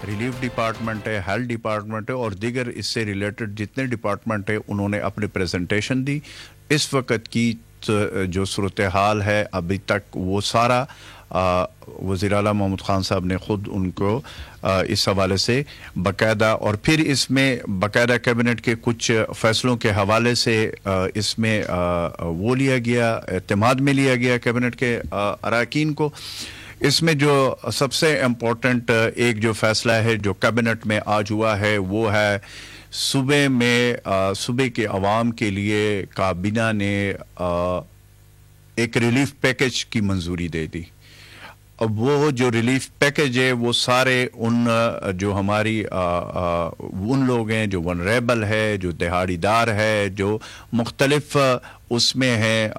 Relief department है, health department है और दीगर इससे रिलेटेड जितने डिपार्टमेंट है उन्होंने अपनी प्रेजेंटेशन दी। इस वक्त की जो सूरत हाल है अभी तक वो सारा वज़ीर आला महमूद ख़ान साहब ने ख़ुद उनको इस हवाले से बाकायदा और फिर इसमें बाकायदा कैबिनेट के कुछ फ़ैसलों के हवाले से इसमें वो लिया गया, एतमाद में लिया गया कैबिनेट के अरकान को। इसमें जो सबसे इम्पोर्टेंट एक जो फ़ैसला है जो कैबिनेट में आज हुआ है वो है सूबे के अवाम के लिए काबीना ने एक रिलीफ पैकेज की मंजूरी दे दी। अब वो जो रिलीफ पैकेज है वो सारे उन जो हमारी उन लोग हैं जो वनरेबल है, जो दिहाड़ीदार है, जो मुख्तलिफ उसमें हैं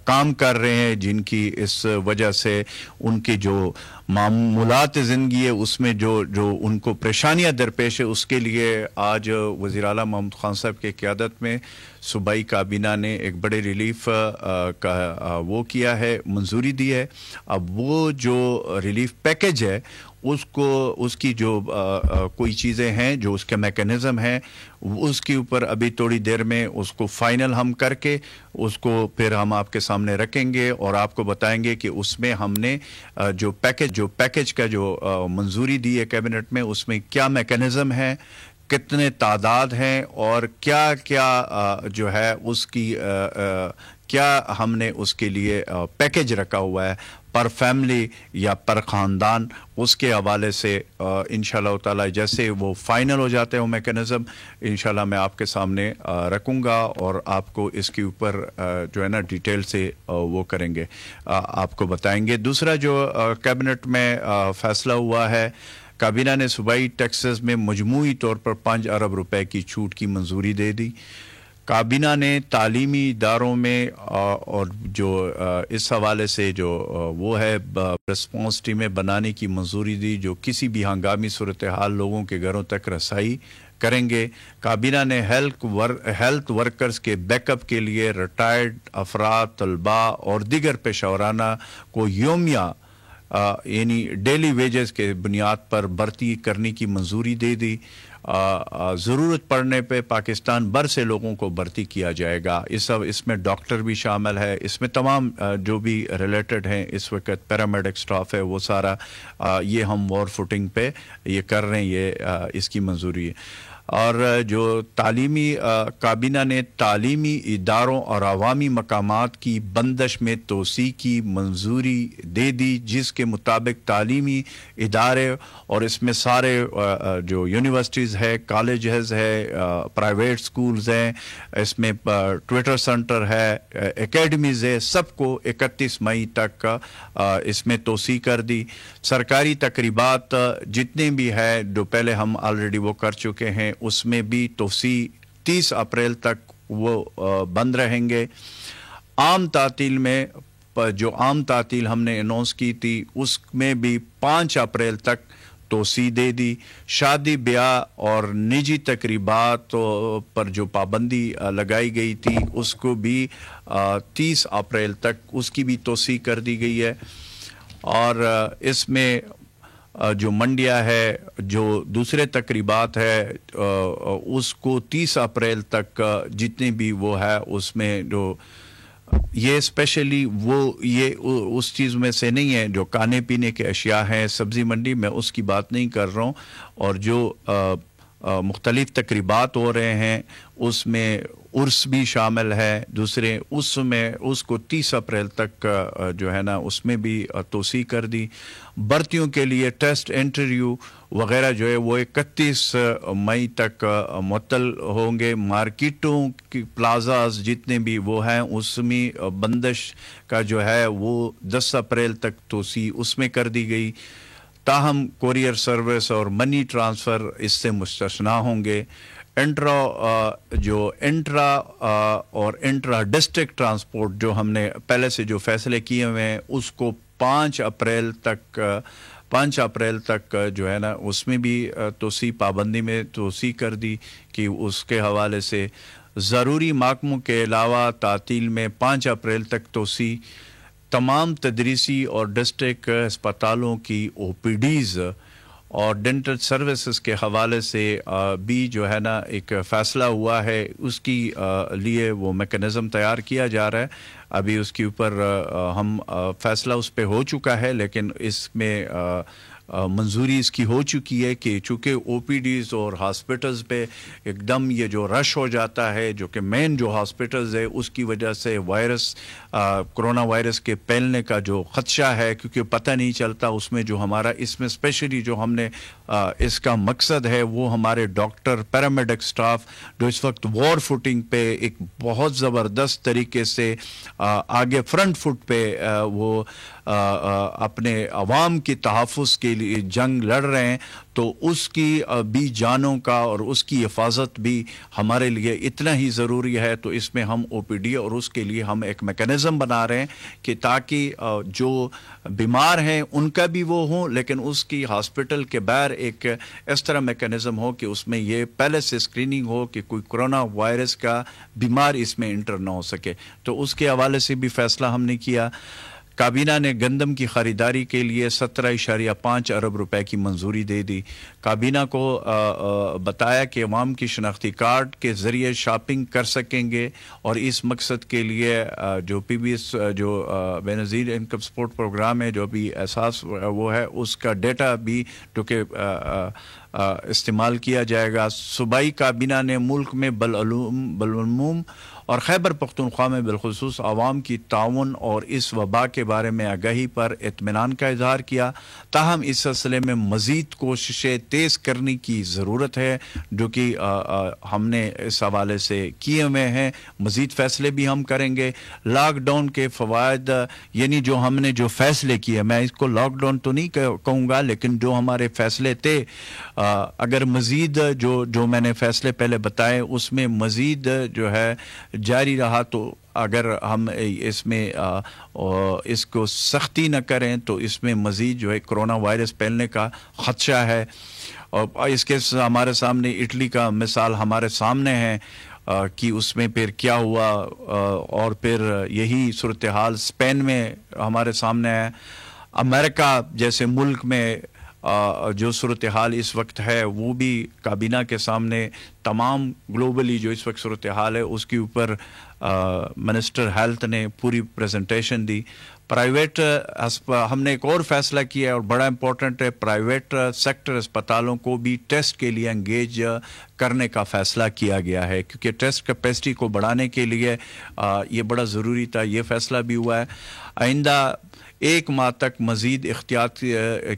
काम कर रहे हैं, जिनकी इस वजह से उनकी जो मामूलात ज़िंदगी है उसमें जो उनको परेशानियां दरपेश है, उसके लिए आज वज़ीर आला महमूद ख़ान साहब की क़यादत में सूबाई काबीना ने एक बड़े रिलीफ का वो किया है, मंजूरी दी है। अब वो जो रिलीफ पैकेज है उसकी जो कोई चीज़ें हैं जो उसके मैकेनिज़्म हैं उसके ऊपर अभी थोड़ी देर में उसको फाइनल हम करके उसको फिर हम आपके सामने रखेंगे और आपको बताएंगे कि उसमें हमने जो पैकेज का जो मंजूरी दी है कैबिनेट में उसमें क्या मैकेनिज़्म है, कितने तादाद हैं और क्या क्या जो है उसकी क्या हमने उसके लिए पैकेज रखा हुआ है पर फैमिली या पर ख़ानदान। उसके हवाले से इंशाअल्लाह ताला जैसे वो फाइनल हो जाते हैं वो मैकेनिज़्म इंशाअल्लाह मैं आपके सामने रखूँगा और आपको इसके ऊपर जो है ना डिटेल से वो करेंगे, आपको बताएंगे। दूसरा जो कैबिनेट में फ़ैसला हुआ है, काबीना ने सूबाई टैक्सेस में मजमूई तौर पर 5 अरब रुपए की छूट की मंजूरी दे दी। काबीना ने तालीमी इदारों में और जो इस हवाले से जो वो है रिस्पॉन्स टीमें बनाने की मंजूरी दी जो किसी भी हंगामी सूरत हाल लोगों के घरों तक रसाई करेंगे। काबीना ने हेल्थ वर्कर्स के बैकअप के लिए रिटायर्ड अफराद, तलबा और दीगर पेशेवराना को योमिया यानी डेली वेजेस के बुनियाद पर भर्ती करने की मंजूरी दे दी। ज़रूरत पड़ने पे पाकिस्तान भर से लोगों को भर्ती किया जाएगा। इसमें डॉक्टर भी शामिल है, इसमें तमाम जो भी रिलेटेड हैं इस वक्त पैरामेडिक स्टाफ है वो सारा ये हम वॉर फुटिंग पे ये कर रहे हैं, ये इसकी मंजूरी है। और जो तालीमी काबीना ने तालीमी इदारों और अवामी मकामात की बंदिश में तोसी की मंजूरी दे दी जिसके मुताबिक तालीमी इदारे और इसमें सारे जो यूनिवर्सिटीज़ है, कॉलेजेस है, प्राइवेट स्कूल्स हैं, इसमें ट्विटर सेंटर है, एकेडमीज़ है, सबको 31 मई तक इसमें तोसी कर दी। सरकारी तकरीबात जितने भी है जो पहले हम ऑलरेडी वो कर चुके हैं उसमें भी तोसी 30 अप्रैल तक वो बंद रहेंगे। आम तातील में जो आम तातील हमने अनाउंस की थी उसमें भी 5 अप्रैल तक तोसी दे दी। शादी ब्याह और निजी तकरीबात पर जो पाबंदी लगाई गई थी उसको भी 30 अप्रैल तक उसकी भी तोसी कर दी गई है। और इसमें जो मंडिया है, जो दूसरे तकरीबात है उसको 30 अप्रैल तक जितने भी वो है उसमें जो ये स्पेशली वो ये उस चीज़ में से नहीं है जो खाने पीने के अशिया हैं, सब्ज़ी मंडी में उसकी बात नहीं कर रहा हूँ। और जो मुख्तलिफ तकरीबात हो रहे हैं उसमें उर्स भी शामिल है, दूसरे उसमें उसको 30 अप्रैल तक जो है ना उसमें भी तोसी कर दी। भर्तियों के लिए टेस्ट इंटरव्यू वगैरह जो है वो 31 मई तक मुअत्तल होंगे। मार्केटों की प्लाजाज जितने भी वो हैं उसमें बंदिश का जो है वो 10 अप्रैल तक तोसी उसमें कर दी गई। ताहम कोरियर सर्विस और मनी ट्रांसफ़र इससे मुस्तस्ना होंगे। इंट्रा और इंट्रा डिस्ट्रिक्ट ट्रांसपोर्ट जो हमने पहले से जो फैसले किए हुए हैं उसको 5 अप्रैल तक जो है ना उसमें भी तोसी पाबंदी में तोसी कर दी कि उसके हवाले से ज़रूरी महकमों के अलावा तातील में 5 अप्रैल तक तोसी। तमाम तदरीसी और डिस्ट्रिक्ट अस्पतालों की OPDs اور ڈینٹل سروسز کے حوالے سے بھی جو ہے نا ایک فیصلہ ہوا ہے، اس کی لیے وہ میکانزم تیار کیا جا رہا ہے. ابھی اس کے اوپر ہم فیصلہ اس پہ ہو چکا ہے، لیکن اس میں منظوری اس کی ہو چکی ہے کہ چونکہ او پی ڈیز اور ہاسپٹلز پہ ایک دم یہ جو رش ہو جاتا ہے، جو کہ مین جو ہاسپٹلز ہے اس کی وجہ سے کرونا وائرس کے پھیلنے کا جو خدشہ ہے، کیونکہ پتہ نہیں چلتا اس میں جو ہمارا اس میں اسپیشلی جو ہم نے اس کا مقصد ہے وہ ہمارے ڈاکٹر پیرامیڈک سٹاف جو اس وقت وار فوٹنگ پہ ایک بہت زبردست طریقے سے آگے فرنٹ فٹ پہ وہ اپنے عوام کی تحفظ کے لیے جنگ لڑ رہے ہیں، تو اس کی بھی جانوں کا اور اس کی حفاظت بھی ہمارے لیے اتنا ہی ضروری ہے. تو اس میں ہم او پی ڈی اور اس کے لیے ہم ایک میکانزم بنا رہے ہیں کہ تاکہ جو بیمار ہیں ان کا بھی وہ ہوں، لیکن اس کی ہاسپٹل کے باہر ایک اس طرح میکانزم ہو کہ اس میں یہ پہلے سے اسکریننگ ہو کہ کوئی کرونا وائرس کا بیمار اس میں انٹر نہ ہو سکے. تو اس کے حوالے سے بھی فیصلہ ہم نے کیا. کابینہ نے گندم کی خریداری کے لیے 17.5 ارب روپے کی منظوری دے دی. کابینہ کو بتایا کہ عوام کی شناختی کارڈ کے ذریعے شاپنگ کر سکیں گے، اور اس مقصد کے لیے جو پی بی ایس جو بے نظیر انکم سپورٹ پروگرام ہے جو بھی احساس وہ ہے اس کا ڈیٹا بھی جو کہ استعمال کیا جائے گا. صوبائی کابینہ نے ملک میں بالعموم اور خیبر پختونخوا میں بالخصوص عوام کی تعاون اور اس وبا کے بارے میں آگاہی پر اطمینان کا اظہار کیا. تاہم اس سلسلے میں مزید کوششیں تیز کرنے کی ضرورت ہے، جو کہ ہم نے اس حوالے سے کیے ہوئے ہیں. مزید فیصلے بھی ہم کریں گے. لاک ڈاؤن کے فوائد، یعنی جو ہم نے جو فیصلے کیے، میں اس کو لاک ڈاؤن تو نہیں کہوں گا، لیکن جو ہمارے فیصلے تھے، اگر مزید جو میں نے فیصلے پہلے بتائے اس میں مزید جو ہے جاری رہا، تو اگر ہم اس میں اس کو سختی نہ کریں تو اس میں مزید جو ہے کرونا وائرس پھیلنے کا خدشہ ہے. اور اس کے ہمارے سامنے اٹلی کا مثال ہمارے سامنے ہے کہ اس میں پھر کیا ہوا، اور پھر یہی صورتحال اسپین میں ہمارے سامنے ہے. امریکہ جیسے ملک میں جو صورتحال اس وقت ہے وہ بھی کابینہ کے سامنے تمام گلوبلی جو اس وقت صورتحال ہے اس کے اوپر منسٹر ہیلتھ نے پوری پریزنٹیشن دی. پرائیویٹ ہم نے ایک اور فیصلہ کیا ہے اور بڑا امپورٹنٹ ہے، پرائیویٹ سیکٹر اسپتالوں کو بھی ٹیسٹ کے لیے انگیج کرنے کا فیصلہ کیا گیا ہے، کیونکہ ٹیسٹ کیپیسٹی کو بڑھانے کے لیے یہ بڑا ضروری تھا. یہ فیصلہ بھی ہوا ہے. آئندہ 1 ماہ تک مزید احتیاط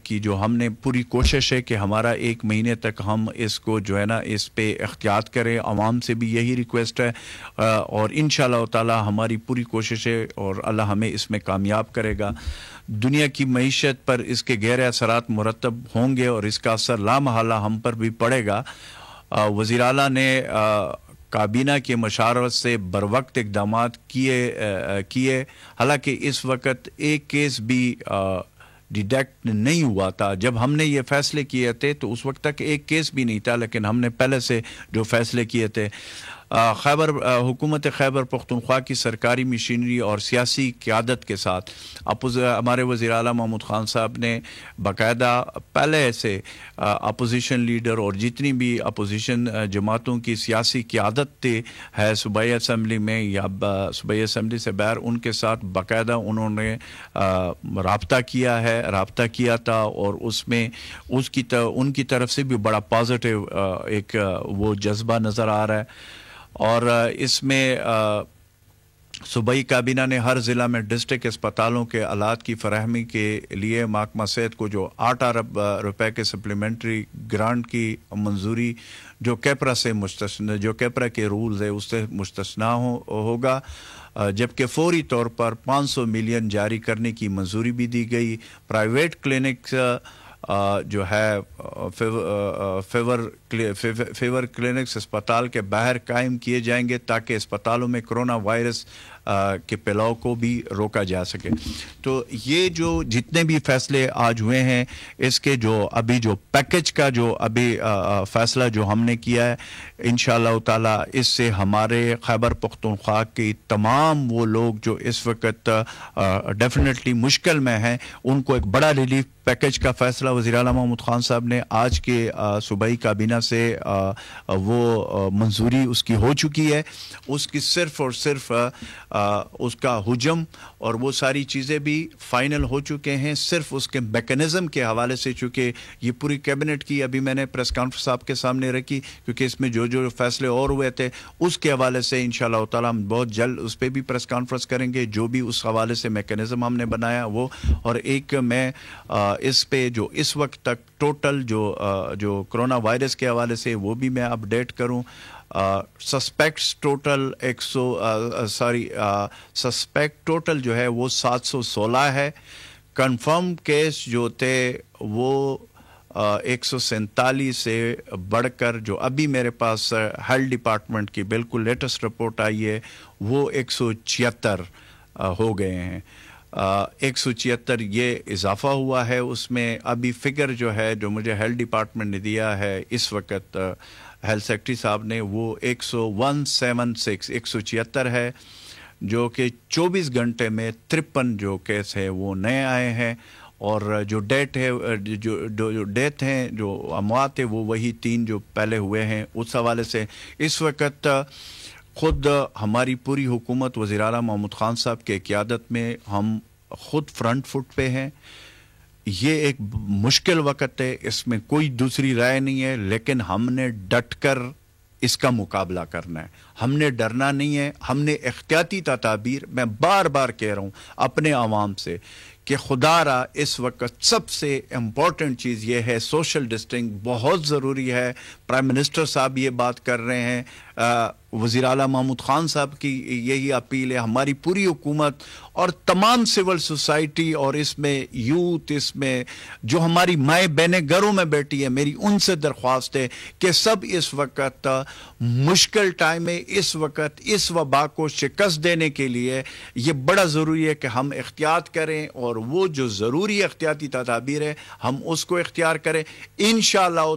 کی جو ہم نے پوری کوشش ہے کہ ہمارا 1 مہینے تک ہم اس کو جو ہے نا اس پہ احتیاط کریں. عوام سے بھی یہی ریکویسٹ ہے، اور انشاءاللہ تعالی ہماری پوری کوشش ہے اور اللہ ہمیں اس میں کامیاب کرے گا. دنیا کی معیشت پر اس کے گہرے اثرات مرتب ہوں گے اور اس کا اثر لامحالہ ہم پر بھی پڑے گا. وزیر اعلیٰ نے کابینہ کے مشاورت سے بروقت اقدامات کیے. حالانکہ اس وقت ایک کیس بھی ڈیٹیکٹ نہیں ہوا تھا. جب ہم نے یہ فیصلے کیے تھے تو اس وقت تک ایک کیس بھی نہیں تھا، لیکن ہم نے پہلے سے جو فیصلے کیے تھے. حکومت خیبر پختونخوا کی سرکاری مشینری اور سیاسی قیادت کے ساتھ ہمارے وزیر اعلیٰ محمود خان صاحب نے باقاعدہ پہلے سے اپوزیشن لیڈر اور جتنی بھی اپوزیشن جماعتوں کی سیاسی قیادت ہے صوبائی اسمبلی میں یا صوبائی اسمبلی سے باہر، ان کے ساتھ باقاعدہ انہوں نے رابطہ کیا تھا، اور اس میں ان کی طرف سے بھی بڑا پازیٹیو ایک وہ جذبہ نظر آ رہا ہے. اور اس میں صوبائی کابینہ نے ہر ضلع میں ڈسٹرکٹ اسپتالوں کے آلات کی فراہمی کے لیے محکمہ صحت کو جو 8 ارب روپے کے سپلیمنٹری گرانٹ کی منظوری جو کیپرا سے مستثنا، جو کیپرا کے رولز ہے اس سے مستثنا ہوگا، جبکہ فوری طور پر 500 ملین جاری کرنے کی منظوری بھی دی گئی. پرائیویٹ کلینکس جو ہے فیور کلینکس اسپتال کے باہر قائم کیے جائیں گے تاکہ اسپتالوں میں کرونا وائرس के फैलाव को भी रोका जा सके। तो ये जो जितने भी फैसले आज हुए हैं, इसके जो अभी जो पैकेज का जो अभी फैसला जो हमने किया है, इंशाअल्लाह ताला इससे हमारे खैबर पख्तूनख्वा के तमाम वो लोग जो इस वक्त डेफिनेटली मुश्किल में हैं, उनको एक बड़ा रिलीफ पैकेज का फैसला वज़ीर आला महमूद खान साहब ने आज के सूबाई काबीना से वो मंजूरी उसकी हो चुकी है। उसकी सिर्फ और सिर्फ उसका हुजम और वो सारी चीज़ें भी फाइनल हो चुके हैं। सिर्फ उसके मैकेनिज़्म के हवाले से, चूँकि ये पूरी कैबिनेट की अभी मैंने प्रेस कॉन्फ्रेंस आपके सामने रखी, क्योंकि इसमें जो जो फैसले और हुए थे उसके हवाले से इंशाअल्लाह ताला हम बहुत जल्द उस पर भी प्रेस कॉन्फ्रेंस करेंगे, जो भी उस हवाले से मैकेनिज़्म हमने बनाया वो। और एक मैं इस पे जो इस वक्त तक टोटल जो कोरोना वायरस के हवाले से वो भी मैं अपडेट करूं। सस्पेक्ट्स टोटल सस्पेक्ट टोटल जो है वो 716 है। कंफर्म केस जो थे वो 147 से बढ़कर, जो अभी मेरे पास हेल्थ डिपार्टमेंट की बिल्कुल लेटेस्ट रिपोर्ट आई है, वो 176 हो गए हैं। 176 ये इजाफा हुआ है। उसमें अभी फिगर जो है जो मुझे हेल्थ डिपार्टमेंट ने दिया है इस वक्त हेल्थ सेक्रेटरी साहब ने, वो 176 है, जो कि 24 घंटे में 53 जो केस है वो नए आए हैं। और जो डेथ है जो डेथ हैं, जो अमवात है, वो वही 3 जो पहले हुए हैं। उस हवाले से इस वक्त खुद हमारी पूरी हुकूमत वज़ीर आला महमूद खान साहब के क़यादत में हम खुद फ्रंट फुट पे हैं। ये एक मुश्किल वक्त है, इसमें कोई दूसरी राय नहीं है, लेकिन हमने डट कर इसका मुकाबला करना है। हमने डरना नहीं है। हमने एहतियाती तदाबीर, मैं बार बार कह रहा हूँ अपने आवाम से कि खुदारा इस वक्त सबसे इम्पॉर्टेंट चीज़ ये है, सोशल डिस्टेंसिंग बहुत ज़रूरी है। प्राइम मिनिस्टर साहब ये बात कर रहे हैं, वज़ीर आला महमूद खान साहब की यही अपील है, हमारी पूरी हुकूमत और तमाम सिविल सोसाइटी, और इसमें यूथ, इसमें जो हमारी माएँ बहनें घरों में बैठी है, मेरी उनसे दरख्वास्त है कि सब इस वक्त मुश्किल टाइम में, इस वक्त इस वबा को शिकस्त देने के लिए ये बड़ा ज़रूरी है कि हम एहतियात करें, और वो जो ज़रूरी एहतियाती तदाबीर है हम उसको इख्तियार करें। इंशाअल्लाह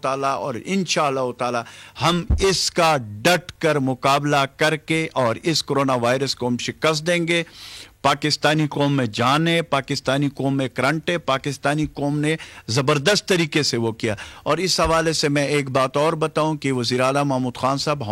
ताला और इंशाअल्लाह ताला हम इसका डट कर मुकाबला करके और इस कोरोना वायरस को हम शिकस्त देंगे। पाकिस्तानी कौम में जान है, पाकिस्तानी कौम में करंट है, पाकिस्तानी कौम ने ज़बरदस्त तरीके से वो किया। और इस हवाले से मैं एक बात और बताऊं कि वज़ीर आला महमूद खान साहब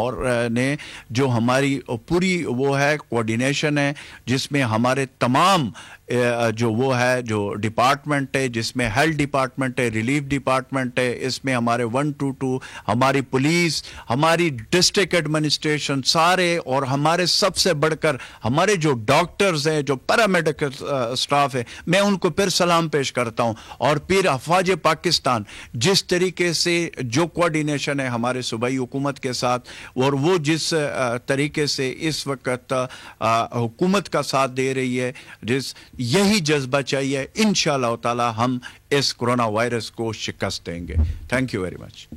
ने जो हमारी पूरी वो है कोऑर्डिनेशन है, जिसमें हमारे तमाम जो वो है जो डिपार्टमेंट है, जिसमें हेल्थ डिपार्टमेंट है, रिलीफ डिपार्टमेंट है, इसमें हमारे 122, हमारी पुलिस, हमारी डिस्ट्रिक्ट एडमिनिस्ट्रेशन सारे, और हमारे सबसे बढ़कर हमारे जो डॉक्टर्स हैं, जो पैरामेडिकल स्टाफ है, मैं उनको फिर सलाम पेश करता हूं। और फिर अफवाज पाकिस्तान जिस तरीके से जो कोऑर्डिनेशन है हमारे सूबाई हुकूमत के साथ, और वो जिस तरीके से इस वक्त हुकूमत का साथ दे रही है, यही जज्बा चाहिए। इंशाअल्लाह ताला हम इस कोरोना वायरस को शिकस्त देंगे। Thank you very much.